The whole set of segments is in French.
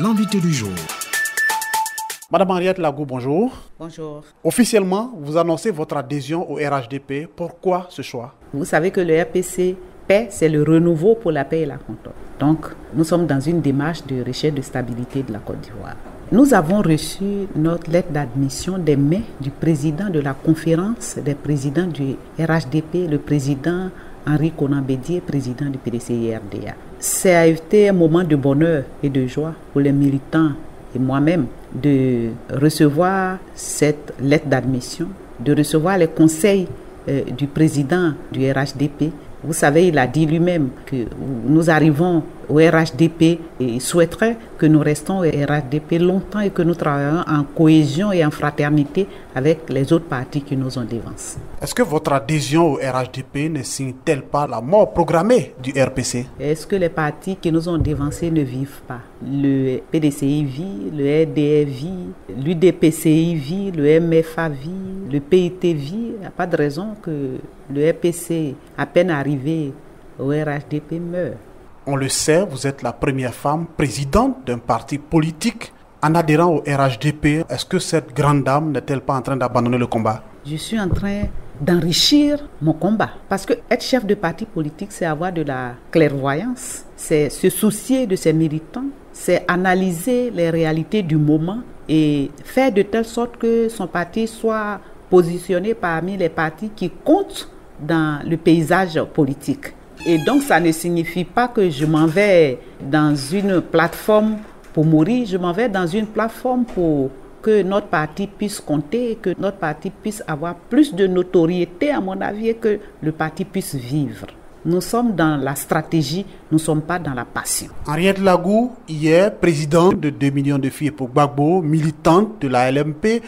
l'invité du jour. Madame Henriette Lagou, bonjour. Bonjour. Officiellement, vous annoncez votre adhésion au RHDP. Pourquoi ce choix? Vous savez que le RPC paix, c'est le renouveau pour la paix et la concorde. Donc, nous sommes dans une démarche de recherche de stabilité de la Côte d'Ivoire. Nous avons reçu notre lettre d'admission des mains du président de la conférence des présidents du RHDP, le président Henri Konan Bédié, président du PDCI-RDA. Ça a été un moment de bonheur et de joie pour les militants et moi-même de recevoir cette lettre d'admission, de recevoir les conseils du président du RHDP. Vous savez, il a dit lui-même que nous arrivons au RHDP et il souhaiterait que nous restons au RHDP longtemps et que nous travaillons en cohésion et en fraternité avec les autres partis qui nous ont dévancés. Est-ce que votre adhésion au RHDP ne signe-t-elle pas la mort programmée du RPC? Est-ce que les partis qui nous ont dévancés ne vivent pas? Le PDCI vit, le RDR vit, l'UDPCI vit, le MFA vit, le PIT vit. Il n'y a pas de raison que le RPC, à peine arrivé au RHDP, meurt. On le sait, vous êtes la première femme présidente d'un parti politique. En adhérant au RHDP, est-ce que cette grande dame n'est-elle pas en train d'abandonner le combat? Je suis en train d'enrichir mon combat. Parce que être chef de parti politique, c'est avoir de la clairvoyance, c'est se soucier de ses militants, c'est analyser les réalités du moment et faire de telle sorte que son parti soit positionné parmi les partis qui comptent dans le paysage politique. Et donc, ça ne signifie pas que je m'en vais dans une plateforme pour mourir, je m'en vais dans une plateforme pour que notre parti puisse compter, que notre parti puisse avoir plus de notoriété, à mon avis, et que le parti puisse vivre. Nous sommes dans la stratégie, nous ne sommes pas dans la passion. Henriette Lagou, hier, présidente de 2 millions de filles pour Gbagbo, militante de la LMP,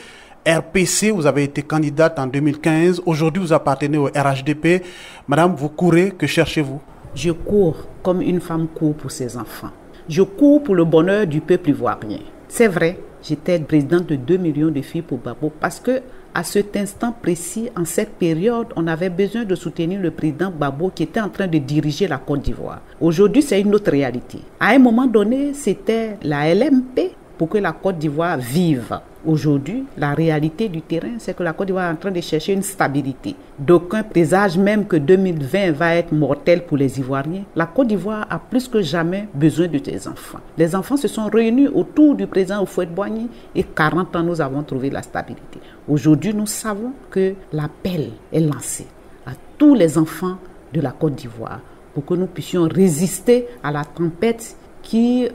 RPC, vous avez été candidate en 2015. Aujourd'hui, vous appartenez au RHDP. Madame, vous courez, que cherchez-vous? Je cours comme une femme court pour ses enfants. Je cours pour le bonheur du peuple ivoirien. C'est vrai, j'étais présidente de 2 millions de filles pour Gbagbo parce que à cet instant précis, en cette période, on avait besoin de soutenir le président Gbagbo qui était en train de diriger la Côte d'Ivoire. Aujourd'hui, c'est une autre réalité. À un moment donné, c'était la LMP pour que la Côte d'Ivoire vive. Aujourd'hui, la réalité du terrain, c'est que la Côte d'Ivoire est en train de chercher une stabilité. D'aucuns présagent même que 2020 va être mortel pour les Ivoiriens. La Côte d'Ivoire a plus que jamais besoin de ses enfants. Les enfants se sont réunis autour du président Houphouët-Boigny et 40 ans, nous avons trouvé la stabilité. Aujourd'hui, nous savons que l'appel est lancé à tous les enfants de la Côte d'Ivoire pour que nous puissions résister à la tempête qui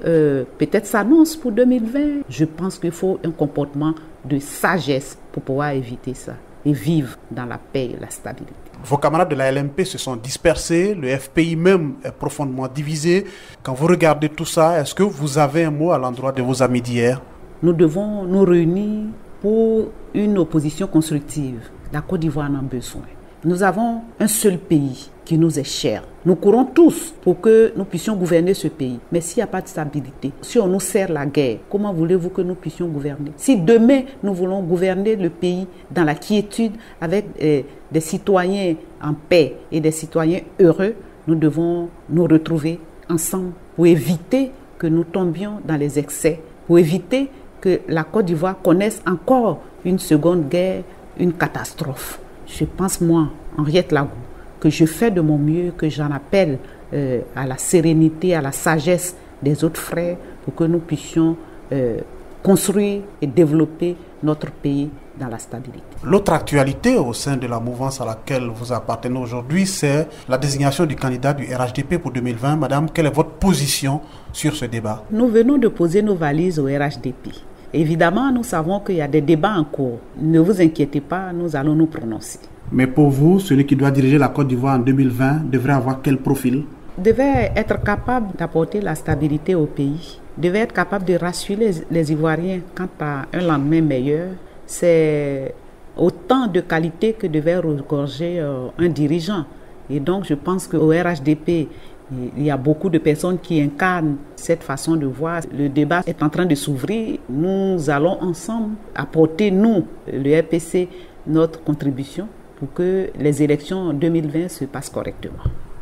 peut-être s'annonce pour 2020. Je pense qu'il faut un comportement de sagesse pour pouvoir éviter ça et vivre dans la paix et la stabilité. Vos camarades de la LMP se sont dispersés, le FPI même est profondément divisé. Quand vous regardez tout ça, est-ce que vous avez un mot à l'endroit de vos amis d'hier? Nous devons nous réunir pour une opposition constructive. La Côte d'Ivoire en a besoin. Nous avons un seul pays qui nous est cher. Nous courons tous pour que nous puissions gouverner ce pays. Mais s'il n'y a pas de stabilité, si on nous sert la guerre, comment voulez-vous que nous puissions gouverner? Si demain, nous voulons gouverner le pays dans la quiétude avec des citoyens en paix et des citoyens heureux, nous devons nous retrouver ensemble pour éviter que nous tombions dans les excès, pour éviter que la Côte d'Ivoire connaisse encore une seconde guerre, une catastrophe. Je pense, moi, Henriette Lagou, que je fais de mon mieux, que j'en appelle à la sérénité, à la sagesse des autres frères pour que nous puissions construire et développer notre pays dans la stabilité. L'autre actualité au sein de la mouvance à laquelle vous appartenez aujourd'hui, c'est la désignation du candidat du RHDP pour 2020. Madame, quelle est votre position sur ce débat? Nous venons de poser nos valises au RHDP. Évidemment, nous savons qu'il y a des débats en cours. Ne vous inquiétez pas, nous allons nous prononcer. Mais pour vous, celui qui doit diriger la Côte d'Ivoire en 2020 devrait avoir quel profil? Devait être capable d'apporter la stabilité au pays, devait être capable de rassurer les Ivoiriens quant à un lendemain meilleur. C'est autant de qualités que devait regorger un dirigeant. Et donc, je pense qu'au RHDP, il y a beaucoup de personnes qui incarnent cette façon de voir. Le débat est en train de s'ouvrir. Nous allons ensemble apporter, nous, le RPC, notre contribution pour que les élections en 2020 se passent correctement.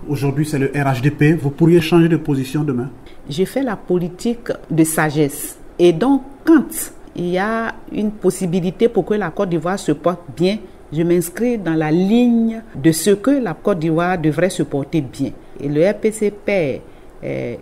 Aujourd'hui, c'est le RHDP. Vous pourriez changer de position demain? J'ai fait la politique de sagesse. Et donc, quand il y a une possibilité pour que la Côte d'Ivoire se porte bien, je m'inscris dans la ligne de ce que la Côte d'Ivoire devrait se porter bien. Et le RPC-Paix,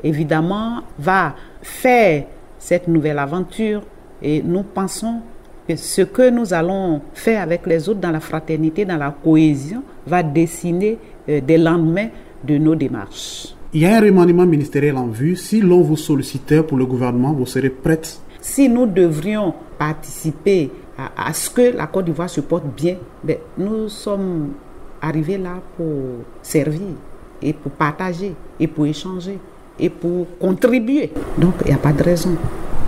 évidemment, va faire cette nouvelle aventure. Et nous pensons que ce que nous allons faire avec les autres dans la fraternité, dans la cohésion, va dessiner des lendemains de nos démarches. Il y a un remaniement ministériel en vue. Si l'on vous sollicitait pour le gouvernement, vous serez prête? Si nous devrions participer à ce que la Côte d'Ivoire se porte bien, nous sommes arrivés là pour servir et pour partager et pour échanger et pour contribuer. Donc, il n'y a pas de raison.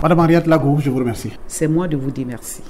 Madame Henriette Lago, je vous remercie. C'est moi de vous dire merci.